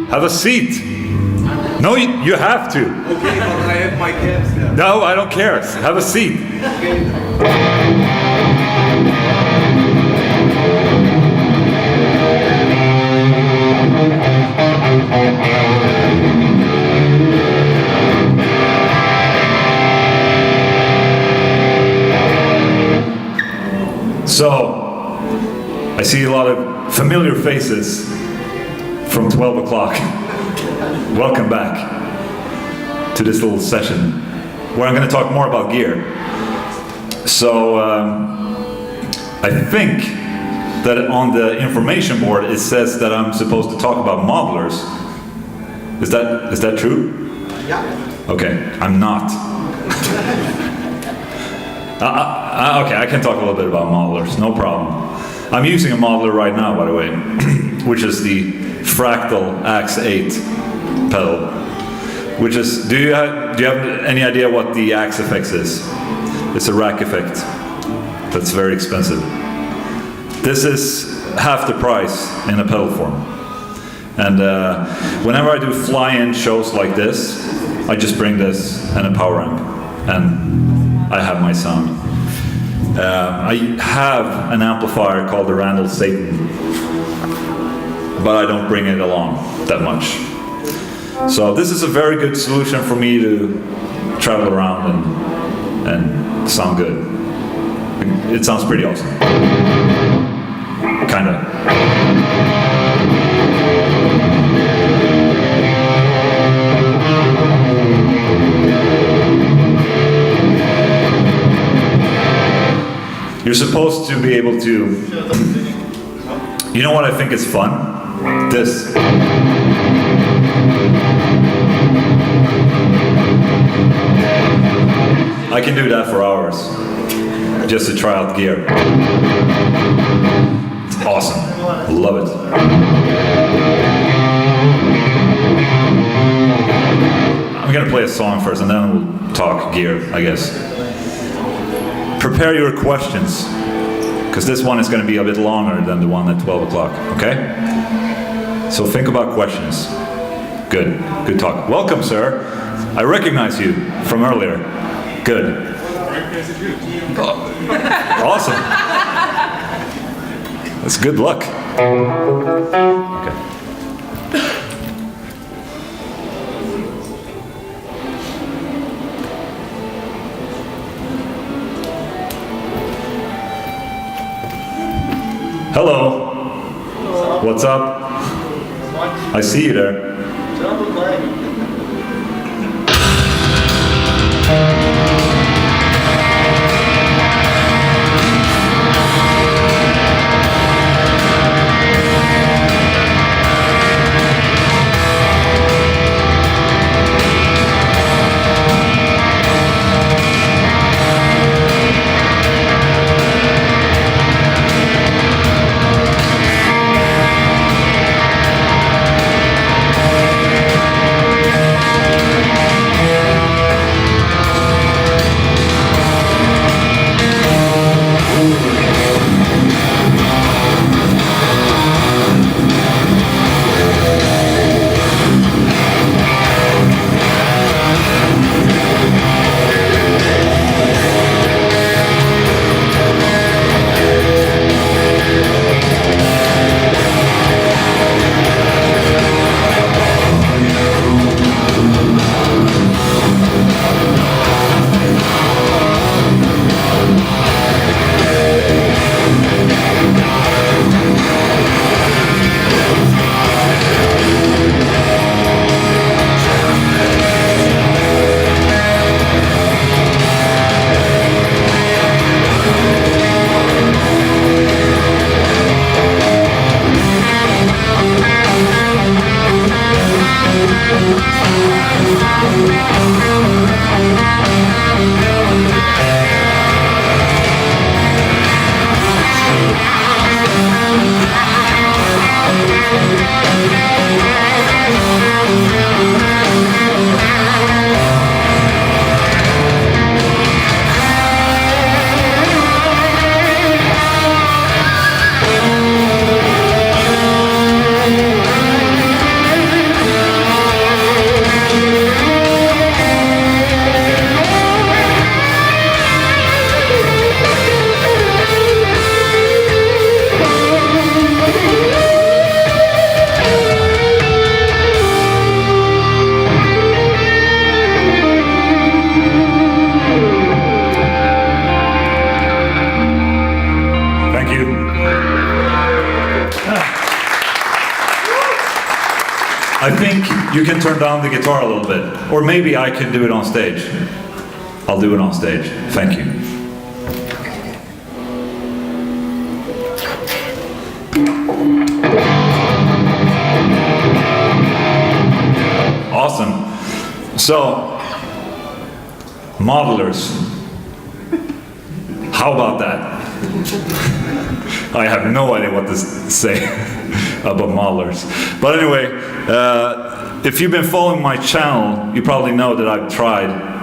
Have a seat. No, you have to. Okay, but I have my caps now. No, I don't care. Have a seat. So, I see a lot of familiar faces from 12 o'clock. Welcome back to this little session where I'm going to talk more about gear. So, I think that on the information board it says that I'm supposed to talk about modelers. Is that true? Yeah. Okay, I'm not. Okay, I can talk a little bit about modelers, no problem. I'm using a modeler right now, by the way, which is the Fractal Ax8 pedal. Which is, do you have any idea what the Ax-Effects is? It's a rack effect that's very expensive. This is half the price in a pedal form. And whenever I do fly-in shows like this, I just bring this and a power amp, and I have my sound. I have an amplifier called the Randall Satan, but I don't bring it along that much. So this is a very good solution for me to travel around and sound good. It sounds pretty awesome. Kinda. You're supposed to be able to, you know what I think is fun? This. I can do that for hours, just to try out gear. It's awesome, love it. I'm gonna play a song first and then we'll talk gear, I guess. Prepare your questions, because this one is going to be a bit longer than the one at 12 o'clock, okay? So think about questions. Good talk. Welcome, sir. I recognize you from earlier. Good. Oh, awesome. That's good luck. Okay. Hello. What's up? I see you there. I think you can turn down the guitar a little bit. Or maybe I can do it on stage. I'll do it on stage. Thank you. Awesome. So, modelers. How about that? I have no idea what to say about modelers. But anyway, if you've been following my channel, you probably know that I've tried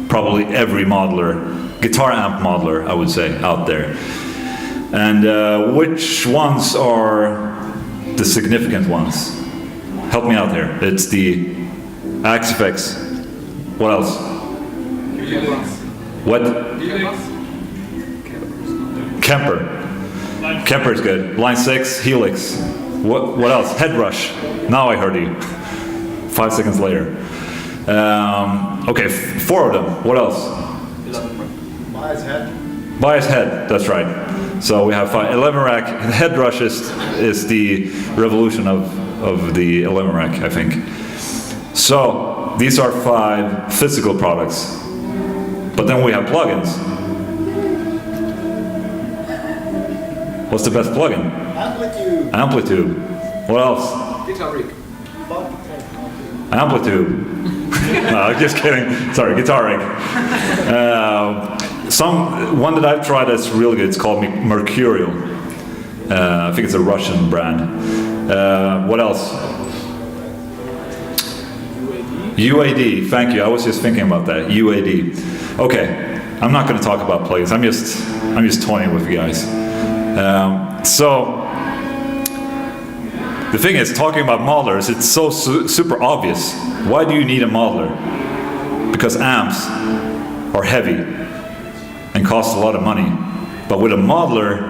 probably every modeler, guitar amp modeler, I would say, out there. And which ones are the significant ones? Help me out here. It's the Ax8. What else? What? Kemper. Kemper is good. Line 6, Helix. What else? Head Rush. Now I heard you. 5 seconds later. Okay, 4 of them. What else? Bias head. Bias head, that's right. So we have 5. 11 rack. Head Rush is the revolution of the 11 rack, I think. So these are 5 physical products. But then we have plugins. What's the best plugin? Amplitude. Amplitude. What else? Guitar rig. Amplitude. No, just kidding. Sorry, guitar rig. One that I've tried that's really good. It's called Mercurial. I think it's a Russian brand. What else? UAD. Thank you. I was just thinking about that. UAD. Okay. I'm not going to talk about plugins. I'm just toying with you guys. So the thing is, talking about modelers, it's so super obvious. Why do you need a modeler? Because amps are heavy and cost a lot of money. But with a modeler,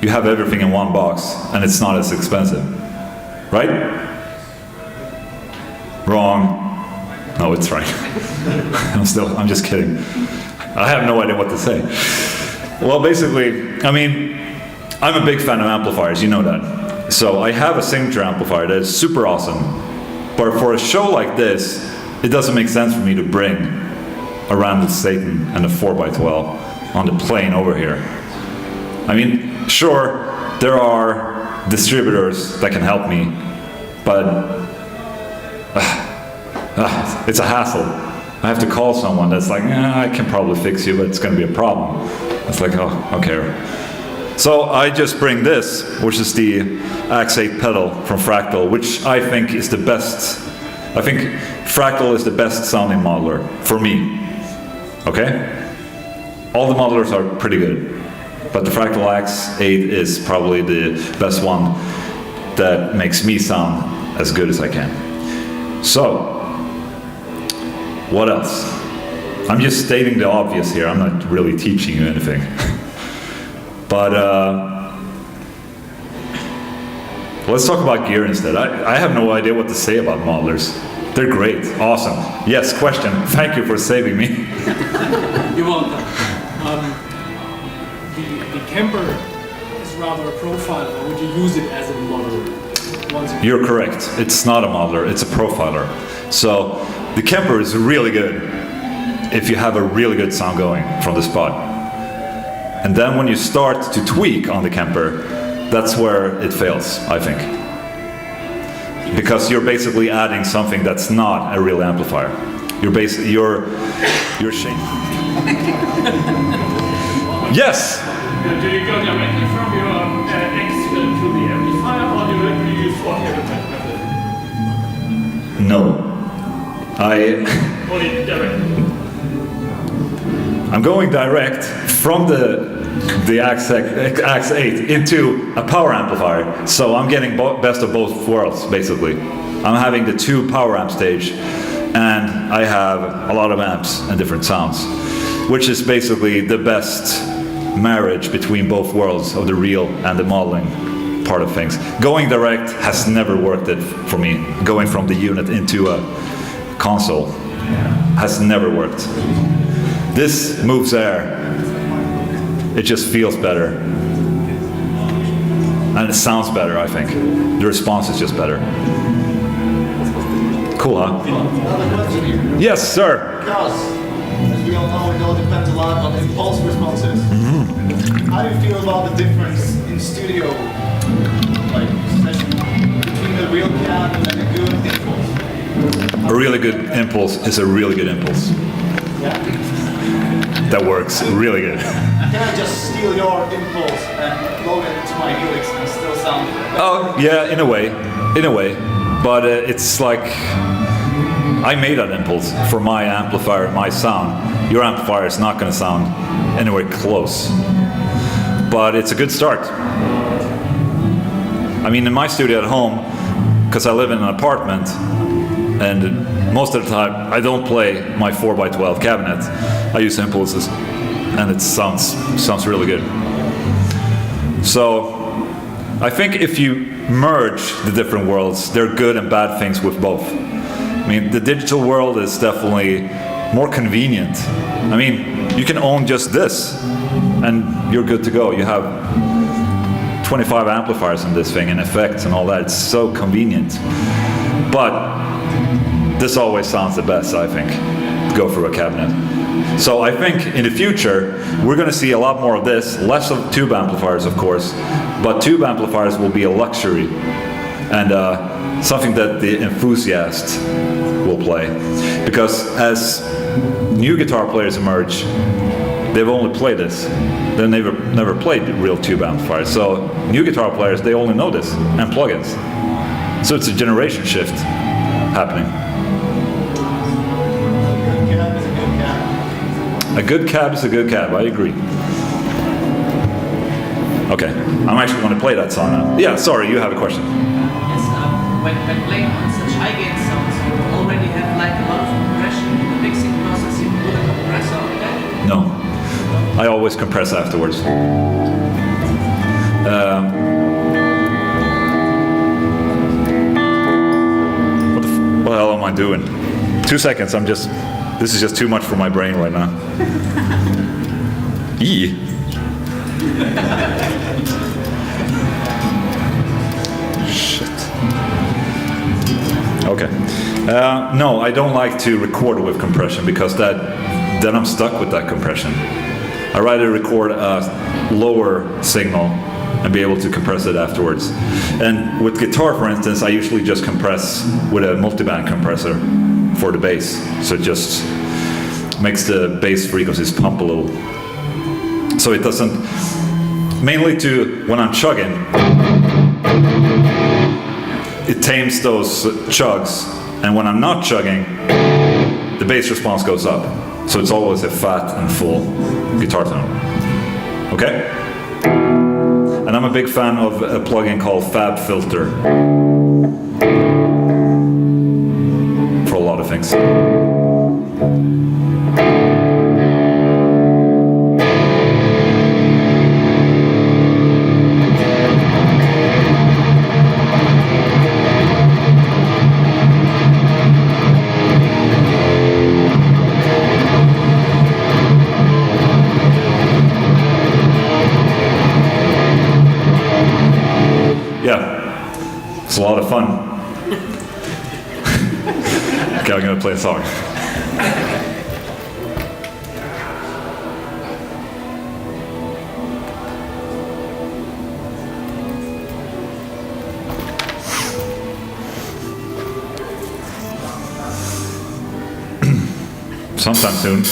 you have everything in one box, and it's not as expensive, right? Wrong. No, it's right. I'm just kidding. I have no idea what to say. Well, basically, I mean, I'm a big fan of amplifiers, you know that. So I have a signature amplifier that is super awesome. But for a show like this, it doesn't make sense for me to bring a random Satan and a 4x12 on the plane over here. I mean, sure, there are distributors that can help me, but it's a hassle. I have to call someone that's like, I can probably fix you, but it's going to be a problem. It's like, oh, okay. So I just bring this, which is the Ax8 pedal from Fractal, which I think is the best. I think Fractal is the best sounding modeler for me. Okay? All the modelers are pretty good, but the Fractal Ax8 is probably the best one that makes me sound as good as I can. So, what else? I'm just stating the obvious here. I'm not really teaching you anything. But let's talk about gear instead. I have no idea what to say about modelers. They're great, awesome. Yes, question. Thank you for saving me. You're welcome. The Kemper is rather a profiler. Would you use it as a modeler? You're correct. It's not a modeler, it's a profiler. So the Kemper is really good if you have a really good sound going from the spot. And then when you start to tweak on the Kemper, that's where it fails, I think. Because you're basically adding something that's not a real amplifier. You're shame. Yes? Do you go directly from your X to the amplifier, or do you use what method? No. Or directly? I'm going direct from the Ax8 into a power amplifier, so I'm getting best of both worlds, basically. I'm having the 2 power amp stage, and I have a lot of amps and different sounds, which is basically the best marriage between both worlds of the real and the modeling part of things. Going direct has never worked it for me. Going from the unit into a console has never worked. This moves air. It just feels better. And it sounds better, I think. The response is just better. Cool, huh? Another question here. Yes, sir. Because, as we all know, it all depends a lot on impulse responses. How do you feel about the difference in studio, like session, between the real cab and a good impulse? A really good impulse is a really good impulse. That works really good. Can I just steal your impulse and load it into my helix and still sound? Oh, yeah, in a way. But it's like, I made that impulse for my amplifier, my sound. Your amplifier is not going to sound anywhere close. But it's a good start. I mean, in my studio at home, because I live in an apartment, and most of the time I don't play my 4x12 cabinet. I use impulses, and it sounds really good. So I think if you merge the different worlds, there are good and bad things with both. I mean, the digital world is definitely more convenient. I mean, you can own just this, and you're good to go. You have 25 amplifiers in this thing, and effects and all that. It's so convenient. But this always sounds the best, I think. Go through a cabinet. So I think in the future, we're going to see a lot more of this, less of tube amplifiers, of course, but tube amplifiers will be a luxury and something that the enthusiast will play. Because as new guitar players emerge, they've only played this. They never played real tube amplifiers. So new guitar players, they only know this and plugins. So it's a generation shift happening. A good cab is a good cab, I agree. Okay, I'm actually going to play that song now. Yeah, sorry, you have a question. Yes, when playing on such high gain sounds, you already have like a lot of compression in the mixing process. You put a compressor on that? No, I always compress afterwards. What the hell am I doing? 2 seconds, this is just too much for my brain right now. E. Shit. Okay. No, I don't like to record with compression because then I'm stuck with that compression. I rather record a lower signal and be able to compress it afterwards. And with guitar, for instance, I usually just compress with a multiband compressor for the bass. So it just makes the bass frequencies pump a little. So it doesn't, mainly to when I'm chugging, it tames those chugs. And when I'm not chugging, the bass response goes up. So it's always a fat and full guitar tone. Okay? And I'm a big fan of a plugin called Fab Filter for a lot of things. It's a lot of fun. Okay, I'm gonna play a song. Sometime soon.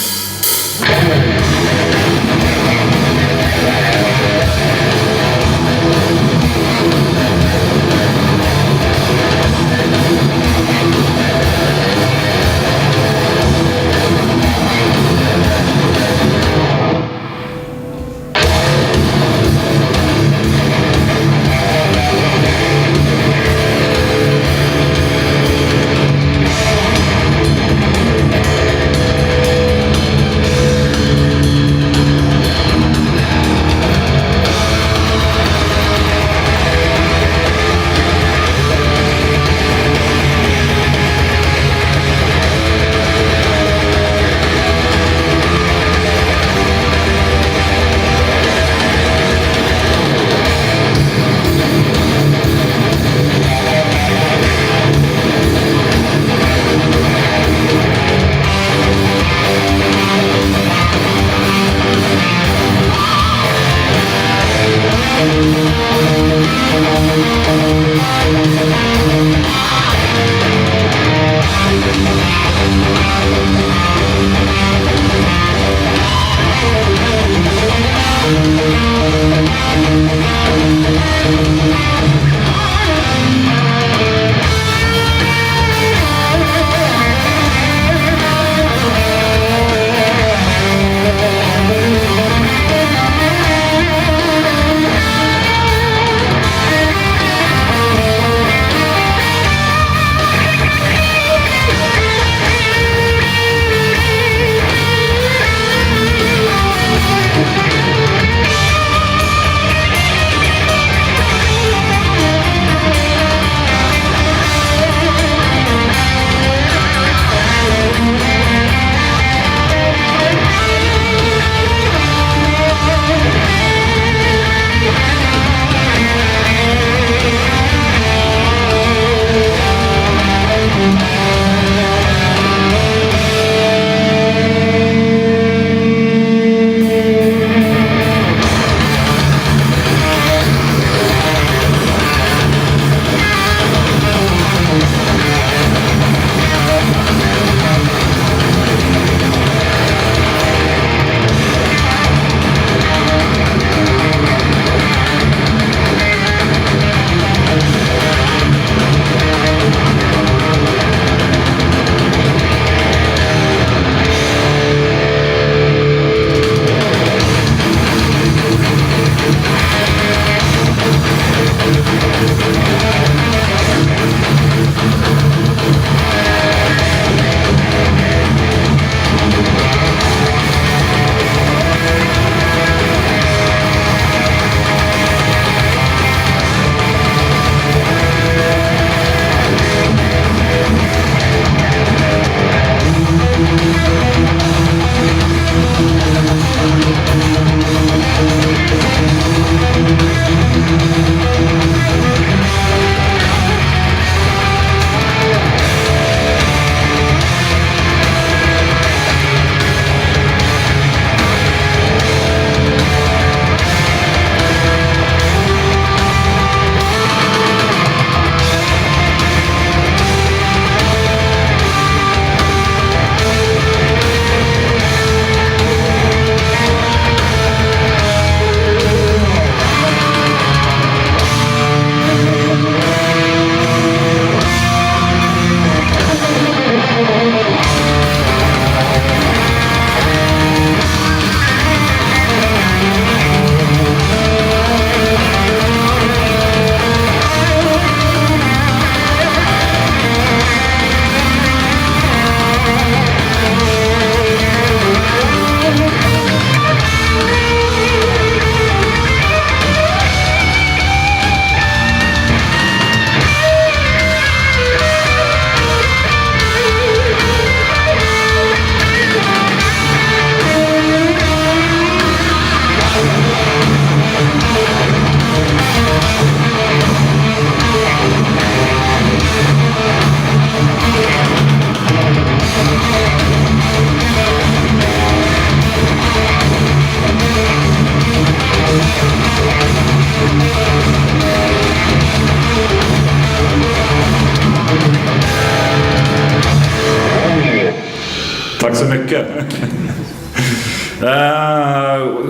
mycket.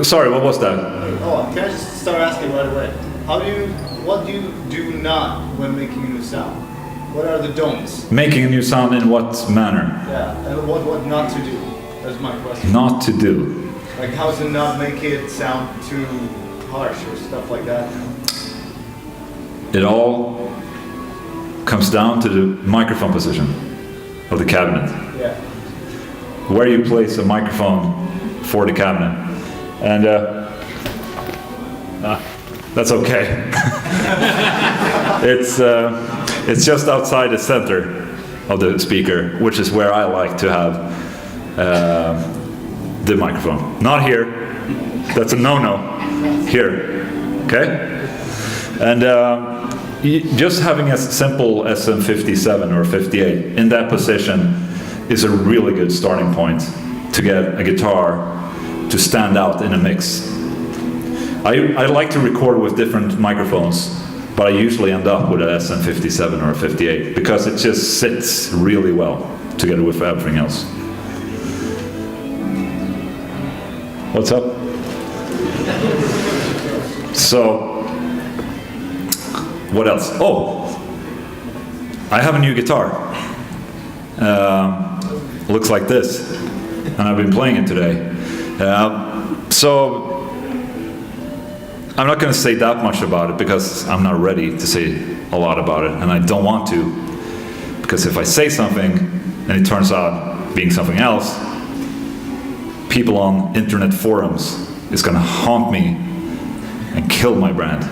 Sorry, what was that? Oh, can I just start asking right away? What do you do not when making a new sound? What are the don'ts? Making a new sound in what manner? Yeah, and what not to do? That's my question. Not to do. Like how to not make it sound too harsh or stuff like that. It all comes down to the microphone position of the cabinet. Yeah. Where you place a microphone for the cabinet. And that's okay. It's just outside the center of the speaker, which is where I like to have the microphone. Not here. That's a no-no. Here. Okay? And just having a simple SM57 or 58 in that position is a really good starting point to get a guitar to stand out in a mix. I like to record with different microphones, but I usually end up with an SM57 or a 58 because it just sits really well together with everything else. What's up? So, what else? Oh, I have a new guitar. Looks like this, and I've been playing it today. So I'm not going to say that much about it because I'm not ready to say a lot about it, and I don't want to, because if I say something and it turns out being something else, people on internet forums is going to haunt me and kill my brand,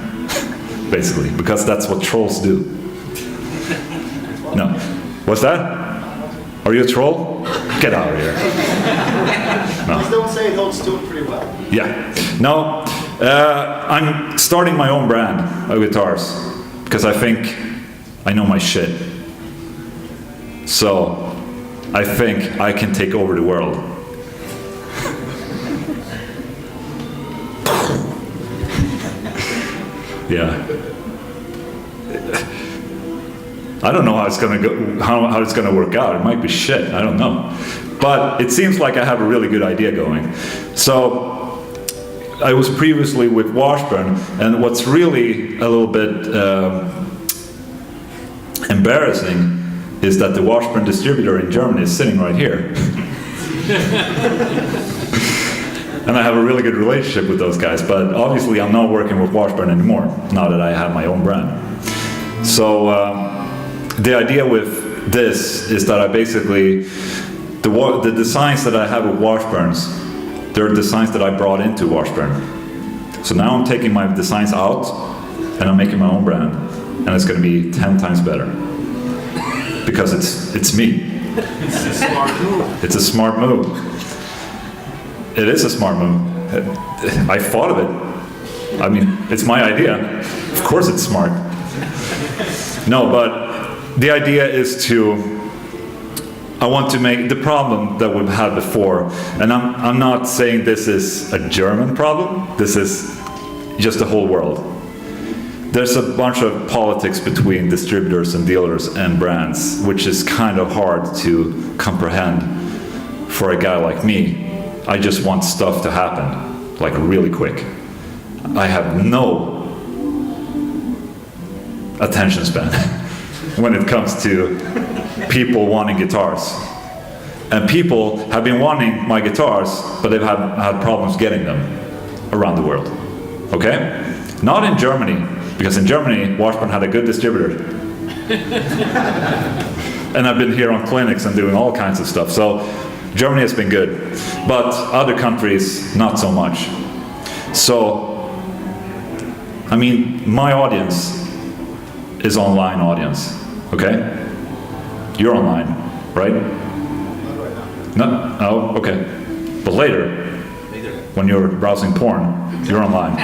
basically, because that's what trolls do. No. What's that? Are you a troll? Get out of here. No. Just don't say it holds to it pretty well. Yeah. No, I'm starting my own brand of guitars because I think I know my shit. So I think I can take over the world. Yeah. I don't know how it's gonna go, how it's gonna work out. It might be shit. I don't know, but it seems like I have a really good idea going. So I was previously with Washburn, and what's really a little bit embarrassing is that the Washburn distributor in Germany is sitting right here. And I have a really good relationship with those guys, but obviously I'm not working with Washburn anymore, now that I have my own brand. So the idea with this is that I basically, the designs that I have with Washburns, they're designs that I brought into Washburn. So now I'm taking my designs out, and I'm making my own brand, and it's going to be 10 times better. Because it's me. It's a smart move. It's a smart move. It is a smart move. I thought of it. I mean, it's my idea. Of course it's smart. No, but the idea is I want to make the problem that we've had before, and I'm not saying this is a German problem, this is just the whole world. There's a bunch of politics between distributors and dealers and brands, which is kind of hard to comprehend for a guy like me. I just want stuff to happen, like really quick. I have no attention span when it comes to people wanting guitars. And people have been wanting my guitars, but they've had problems getting them around the world. Okay? Not in Germany, because in Germany, Washburn had a good distributor. And I've been here on clinics and doing all kinds of stuff. So Germany has been good, but other countries, not so much. So, I mean, my audience is online audience, okay? You're online, right? Not right now. No? Oh, okay. But later, when you're browsing porn, you're online.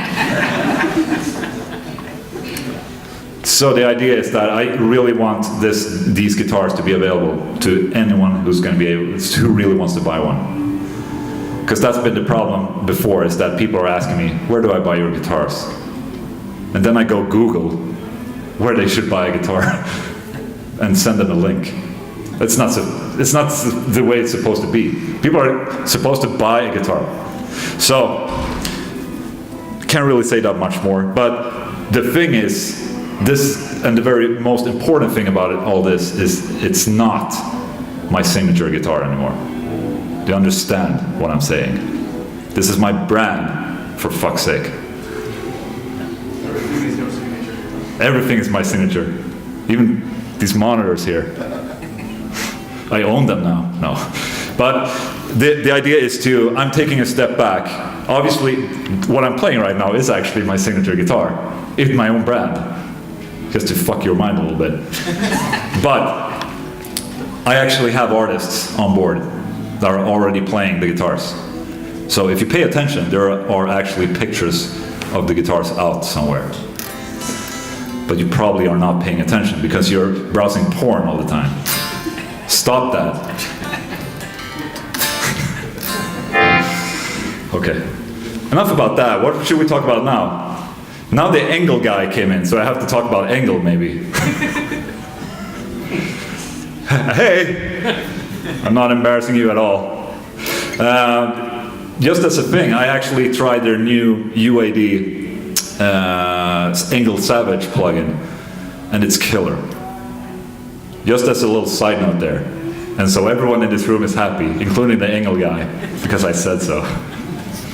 So the idea is that I really want these guitars to be available to anyone who's going to be who really wants to buy one. Because that's been the problem before, is that people are asking me, where do I buy your guitars? And then I go Google where they should buy a guitar and send them a link. It's not the way it's supposed to be. People are supposed to buy a guitar. So, can't really say that much more. But the thing is, this, and the very most important thing about it, all this, is it's not my signature guitar anymore. Do you understand what I'm saying? This is my brand, for fuck's sake. Everything is my signature. Even these monitors here. I own them now. No. But the idea is I'm taking a step back. Obviously, what I'm playing right now is actually my signature guitar. It's my own brand. Just to fuck your mind a little bit. But I actually have artists on board that are already playing the guitars. So if you pay attention, there are actually pictures of the guitars out somewhere. But you probably are not paying attention because you're browsing porn all the time. Stop that. Okay. Enough about that. What should we talk about now? Now the Engel guy came in, so I have to talk about Engel maybe. Hey! I'm not embarrassing you at all. Just as a thing, I actually tried their new UAD Engel Savage plugin, and it's killer. Just as a little side note there. And so everyone in this room is happy, including the Engel guy, because I said so.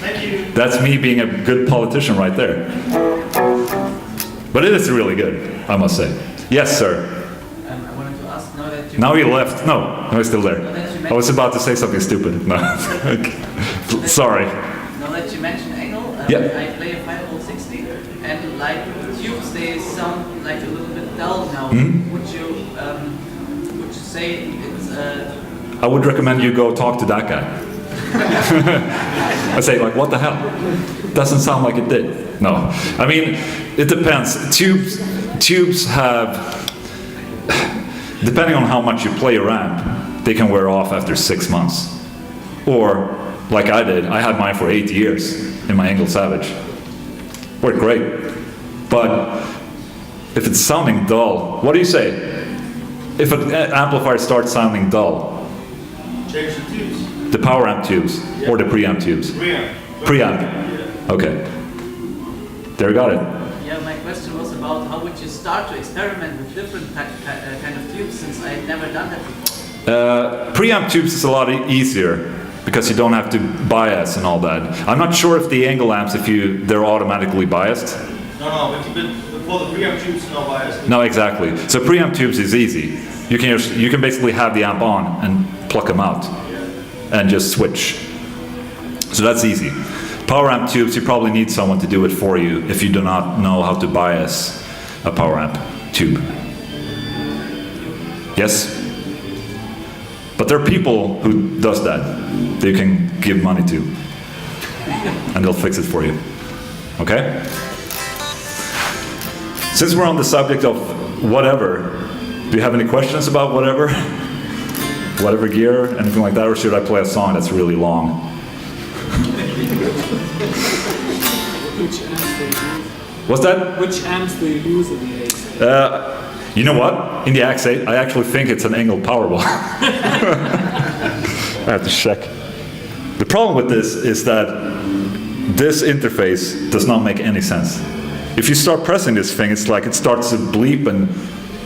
Thank you. That's me being a good politician right there. But it is really good, I must say. Yes, sir. I wanted to ask now that you... Now he left. No, he's still there. I was about to say something stupid. No. Sorry. Now that you mentioned Engel, Yeah. I play a 560, and like tubes, they sound like a little bit dull now. Hmm? Would you say it's I would recommend you go talk to that guy. I say, like, what the hell? Doesn't sound like it did. No. I mean, it depends. Tubes have, depending on how much you play a ramp, they can wear off after 6 months. Or, like I did, I had mine for 8 years in my Engel Savage. Worked great. But if it's sounding dull, what do you say? If an amplifier starts sounding dull, Change the tubes. the power amp tubes or the preamp tubes? Preamp. Okay. There you got it. Yeah, my question was about how would you start to experiment with different kind of tubes, since I've never done that before. Preamp tubes is a lot easier because you don't have to bias and all that. I'm not sure if the Engel amps, they're automatically biased. No, but for the preamp tubes, no bias. No, exactly. So preamp tubes is easy. You can basically have the amp on and pluck them out and just switch. So that's easy. Power amp tubes, you probably need someone to do it for you if you do not know how to bias a power amp tube. Yes? But there are people who does that you can give money to, and they'll fix it for you. Okay? Since we're on the subject of whatever, do you have any questions about whatever? Whatever gear, anything like that, or should I play a song that's really long? Which amps do you use? What's that? Which amps do you use in the Ax8? You know what? In the Ax8, I actually think it's an Engel Powerball. I have to check. The problem with this is that this interface does not make any sense. If you start pressing this thing, it's like it starts to bleep and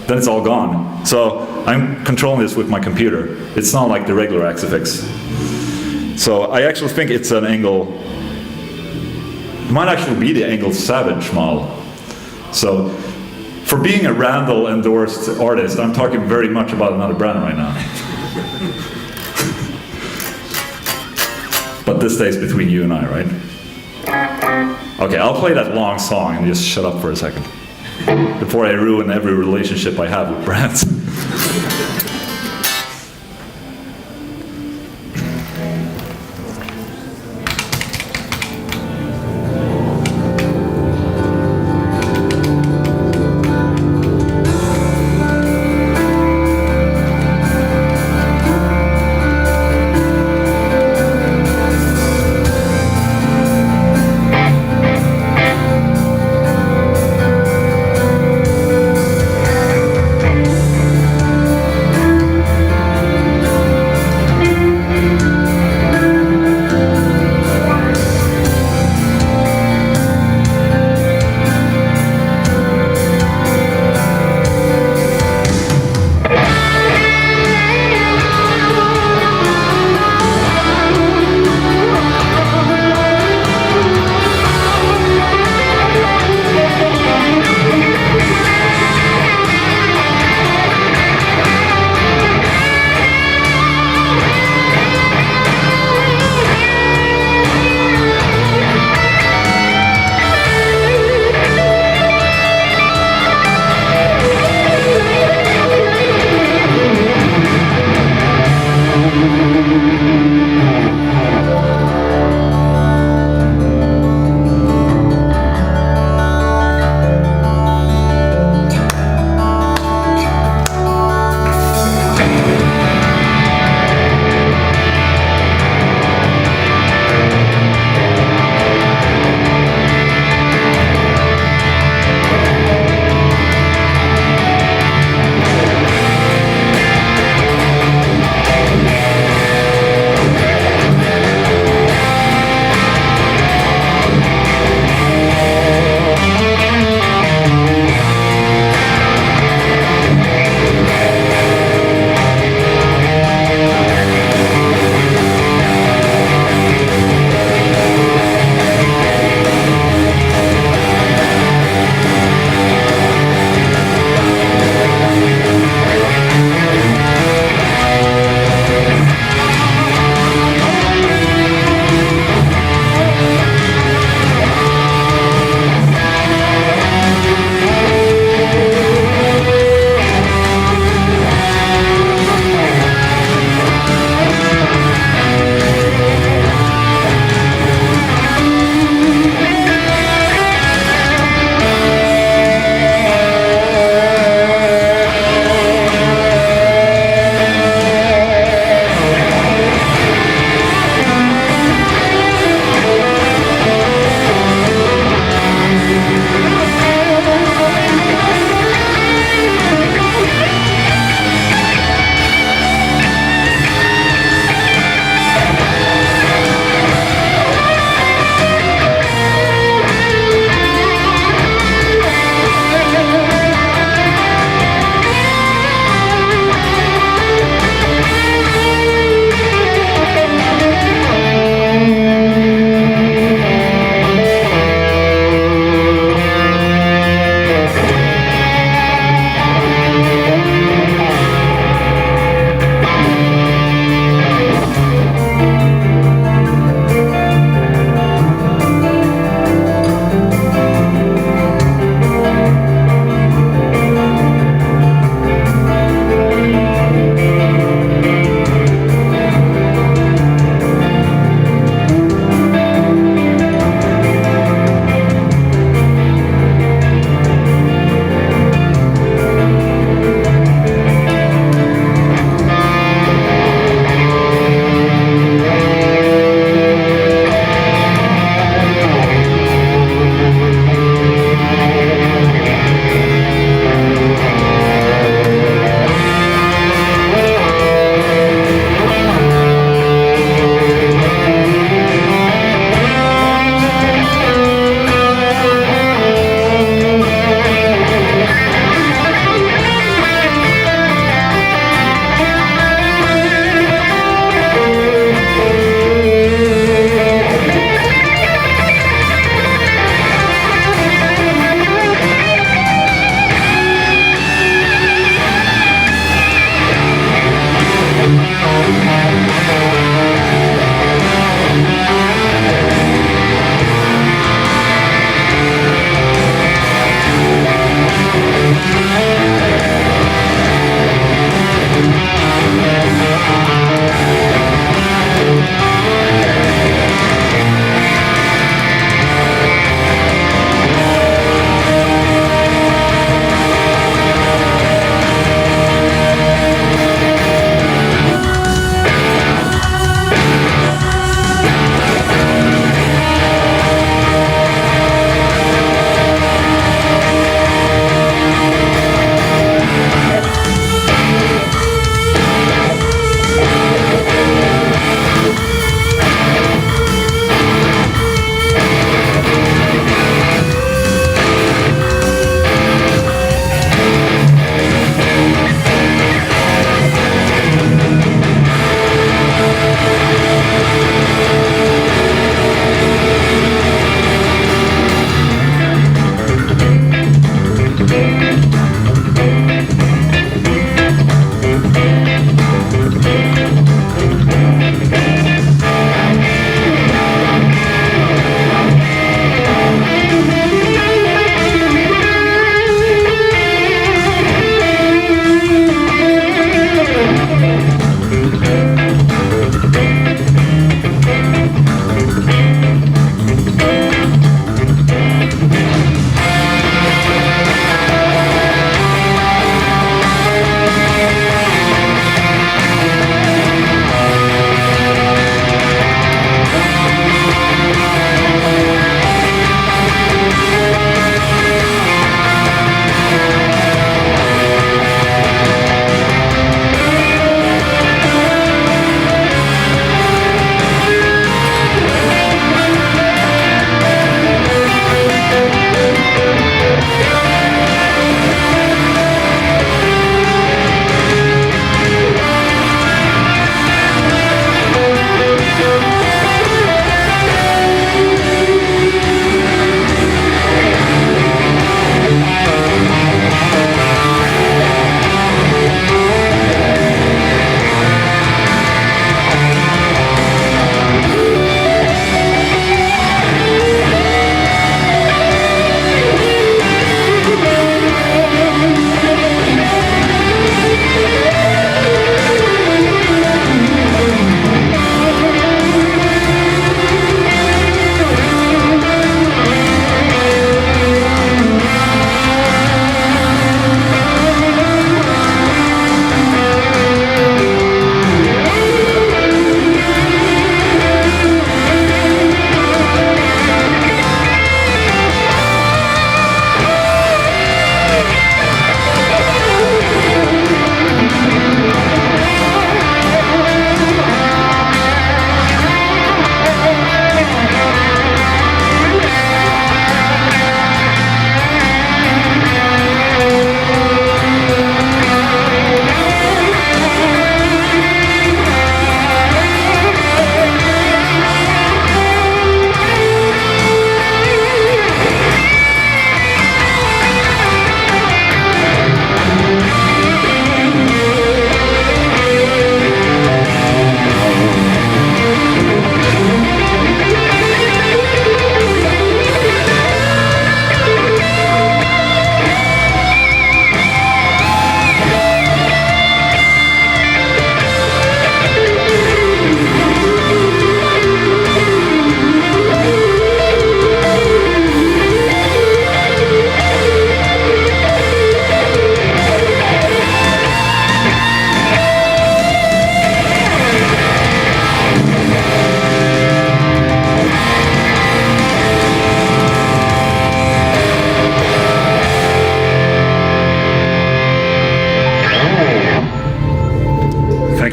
then it's all gone. So I'm controlling this with my computer. It's not like the regular Ax8. So I actually think it's an Engel. It might actually be the Engel Savage model. So for being a Randall endorsed artist, I'm talking very much about another brand right now. But this stays between you and I, right? Okay, I'll play that long song and just shut up for a second before I ruin every relationship I have with brands.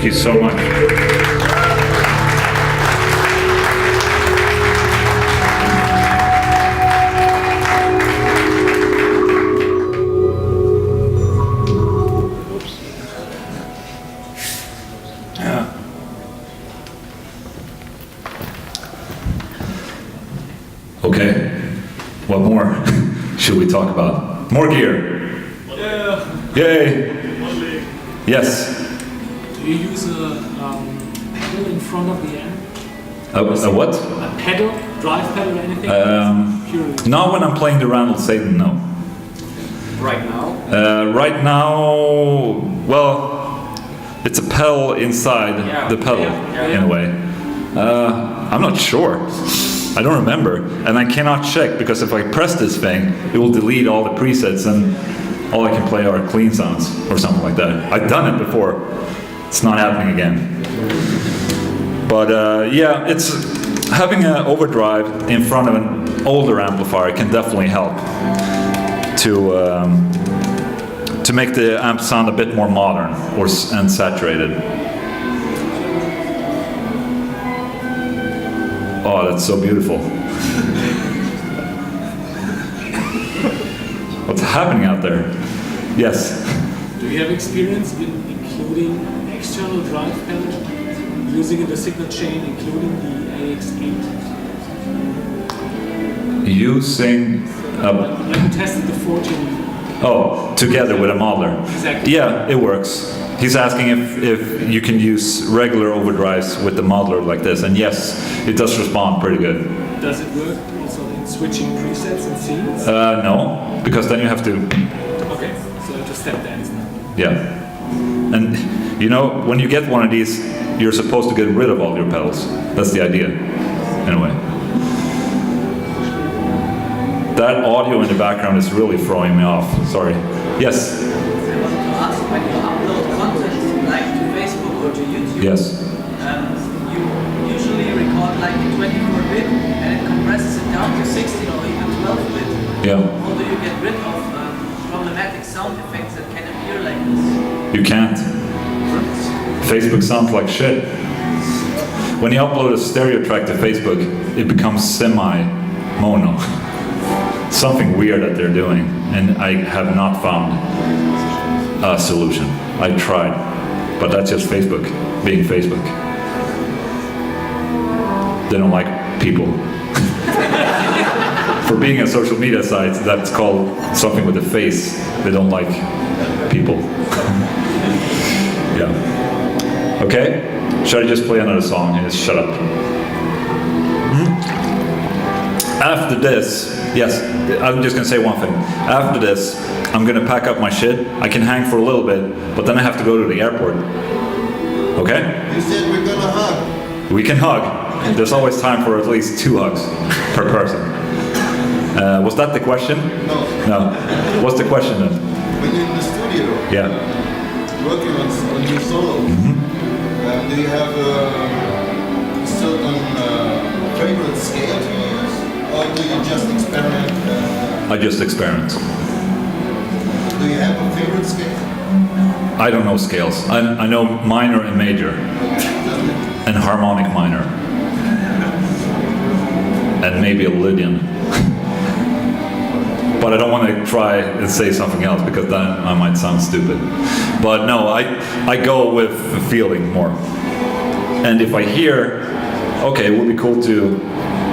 you so much. Okay, what more should we talk about? More gear. Yeah. Yay. Modeling. Yes. Do you use a pedal in front of the amp? A what? A pedal, drive pedal or anything? Purely. Not when I'm playing the Randall Satan, no. Right now? Right now, well, it's a pedal inside the pedal in a way. I'm not sure. I don't remember, and I cannot check because if I press this thing, it will delete all the presets and all I can play are clean sounds or something like that. I've done it before. It's not happening again. But yeah, it's having an overdrive in front of an older amplifier can definitely help to make the amp sound a bit more modern and saturated. Oh, that's so beautiful. What's happening out there? Yes. Do you have experience in including external drive pedal, using in the signal chain, including the AX8? Using Like you tested the 14. oh, together with a modeler. Exactly. Yeah, it works. He's asking if you can use regular overdrives with the modeler like this, and yes, it does respond pretty good. Does it work also in switching presets and scenes? No, because then you have to, Okay, so just step dance now. yeah. And you know, when you get one of these, you're supposed to get rid of all your pedals. That's the idea, in a way. That audio in the background is really throwing me off. Sorry. Yes. I wanted to ask, when you upload content like to Facebook or to YouTube, Yes. you usually record like in 24-bit and it compresses it down to 16 or even 12-bit. Yeah. How do you get rid of problematic sound effects that can appear like this? You can't. Facebook sounds like shit. When you upload a stereo track to Facebook, it becomes semi-mono. Something weird that they're doing, and I have not found a solution. I tried, but that's just Facebook being Facebook. They don't like people. For being a social media site, that's called something with a face. They don't like people. Yeah. Okay? Should I just play another song and just shut up? After this, yes, I'm just gonna say one thing. After this, I'm gonna pack up my shit. I can hang for a little bit, but then I have to go to the airport. Okay? You said we're gonna hug. We can hug. There's always time for at least 2 hugs per person. Was that the question? No. No. What's the question then? When you're in the studio, Yeah. working on your solo, do you have a certain favorite scale to use, or do you just experiment? I just experiment. Do you have a favorite scale? I don't know scales. I know minor and major, and harmonic minor, and maybe a Lydian. But I don't want to try and say something else because then I might sound stupid. But no, I go with the feeling more. And if I hear, okay, it would be cool to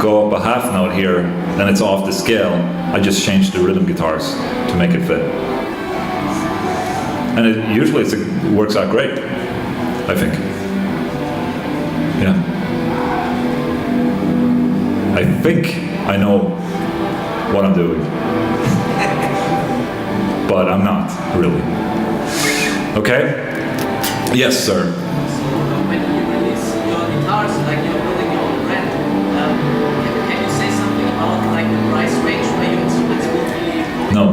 go up a half note here, and it's off the scale, I just change the rhythm guitars to make it fit. And usually it works out great, I think. Yeah. I think I know what I'm doing. But I'm not, really. Okay? Yes, sir. When you release your guitars, like you're building your own brand, can you say something about like the price range where your instruments will be? No.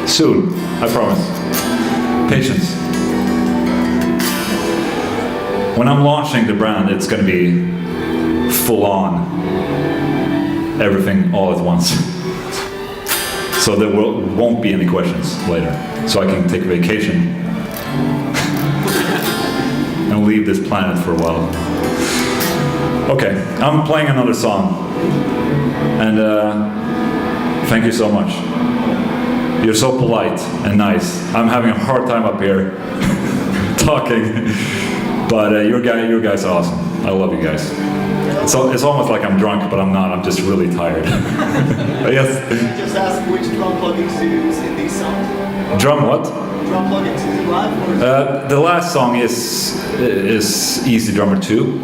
Soon, I promise. Patience. When I'm launching the brand, it's going to be full on. Everything all at once. So there won't be any questions later. So I can take vacation and leave this planet for a while. Okay, I'm playing another song. And thank you so much. You're so polite and nice. I'm having a hard time up here talking. But you guys are awesome. I love you guys. So it's almost like I'm drunk, but I'm not. I'm just really tired. Yes. Just ask which drum plugins you use in these songs. Drum what? Drum plugins, is it live or is The last song is Easy Drummer 2.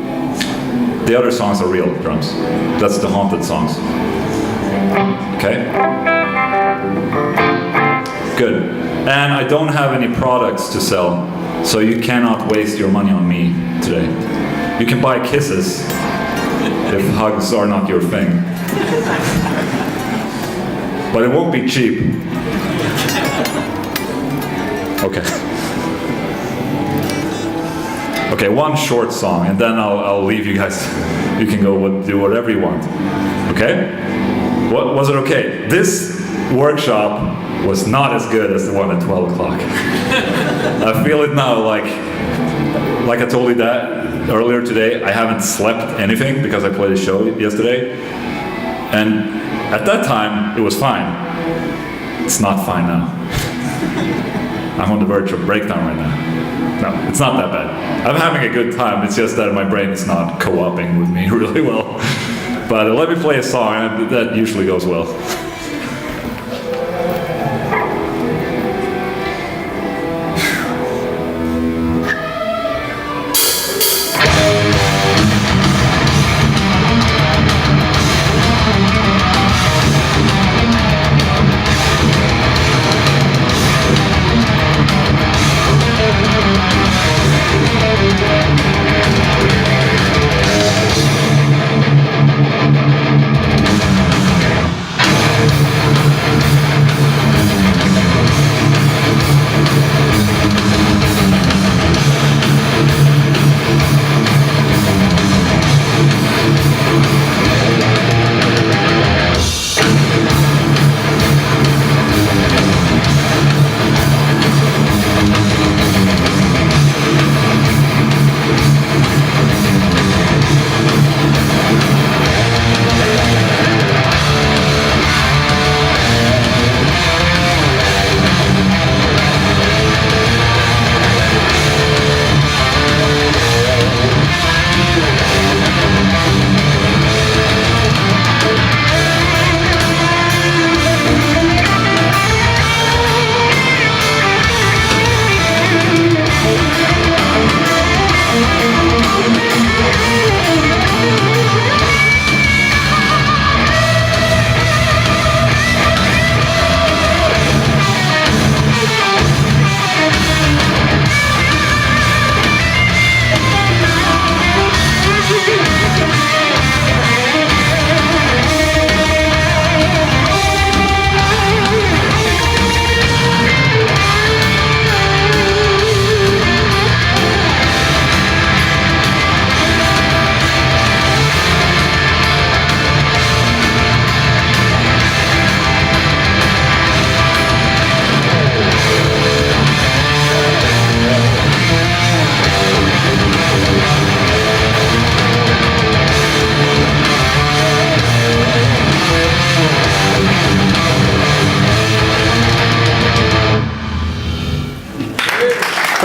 The other songs are real drums. That's the Haunted songs. Okay? Good. And I don't have any products to sell, so you cannot waste your money on me today. You can buy kisses if hugs are not your thing. But it won't be cheap. Okay. Okay, one short song, and then I'll leave you guys. You can go do whatever you want. Okay? What was it okay? This workshop was not as good as the one at 12 o'clock. I feel it now, like I told you that earlier today, I haven't slept anything because I played a show yesterday. And at that time, it was fine. It's not fine now. I'm on the verge of breakdown right now. No, it's not that bad. I'm having a good time, it's just that my brain is not co-oping with me really well. But let me play a song, and that usually goes well.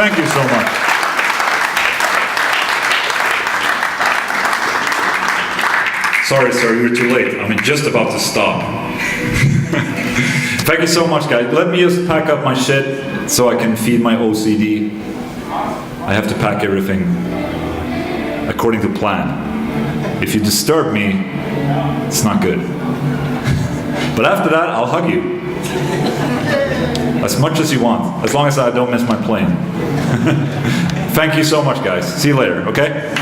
Thank you so much. Sorry, sir, you're too late. I'm just about to stop. Thank you so much, guys. Let me just pack up my shit so I can feed my OCD. I have to pack everything according to plan. If you disturb me, it's not good. But after that, I'll hug you. As much as you want, as long as I don't miss my plane. Thank you so much, guys. See you later, okay?